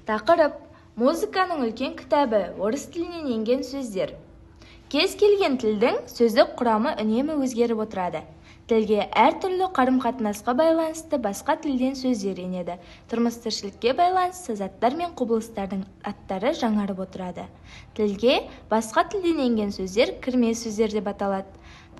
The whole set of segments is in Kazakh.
Тақырып: музыканың үлкен кітабы, орыс тілінен енген сөздер. Кез келген тілдің сөздік құрамы үнемі өзгеріп отырады. Тілге әртүрлі қарым-қатынасқа байланысты басқа тілден сөздер енеді. Тұрмыс-тіршілікке байланысты заттар мен құбылыстардың аттары жаңарып отырады. Тілге басқа тілден енген сөздер кірме сөздер деп аталады.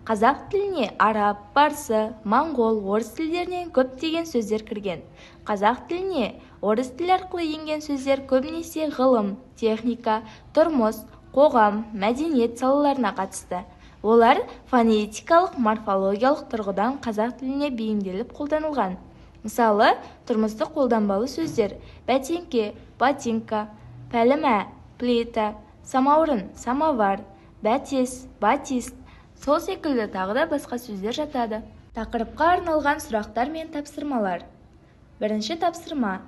Қазақ тіліне араб, парсы, моңғол, орыс тілдерінен көптеген сөздер кірген. Қазақ тіліне орыс тілі арқылы енген сөздер көбінесе ғылым, техника, тұрмыс, қоғам, мәдениет салаларына қатысты. Олар фонетикалық, морфологиялық тұрғыдан қазақ тіліне бейімделіп қолданылған. Мысалы, тұрмыстық қолданбалы сөздер: бәтеңке, ботинка, пәлімә, плита, самаурын, самовар, бәтес, батист, сол секілді тағы да басқа сөздер жатады. Тақырыпқа арналған сұрақтар мен тапсырмалар. Бірінші тапсырма: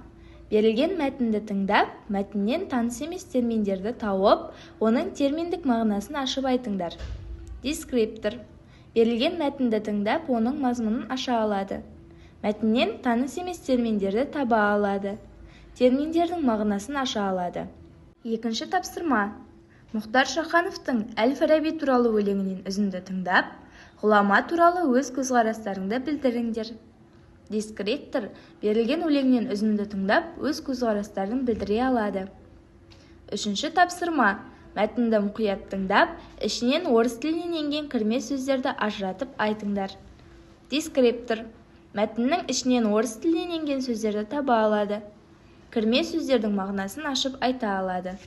берілген мәтінді тыңдап, мәтіннен таныс емес терминдерді тауып, оның терминдік мағынасын ашып айтыңдар. Дескриптор: берілген мәтінді тыңдап, оның мазмұнын аша алады. Мәтіннен таныс емес терминдерді таба алады. Терминдердің мағынасын аша алады. Екінші тапсырма: Мұхтар Шахановтың Әл-Фараби туралы өлеңінен үзінді тыңдап, ғұлама туралы өз көзқарастарыңды білдіріңдер. Дескриптор берілген өлеңнен үзінді тыңдап, өз көзқарастарын білдіре алады. Үшінші тапсырма: мәтінді мұқият тыңдап, ішінен орыс тілінен енген кірме сөздерді ажыратып айтыңдар. Дескриптор мәтіннің ішінен орыс тілінен енген сөздерді таба алады. Кірме сөздердің мағынасын ашып айта алады.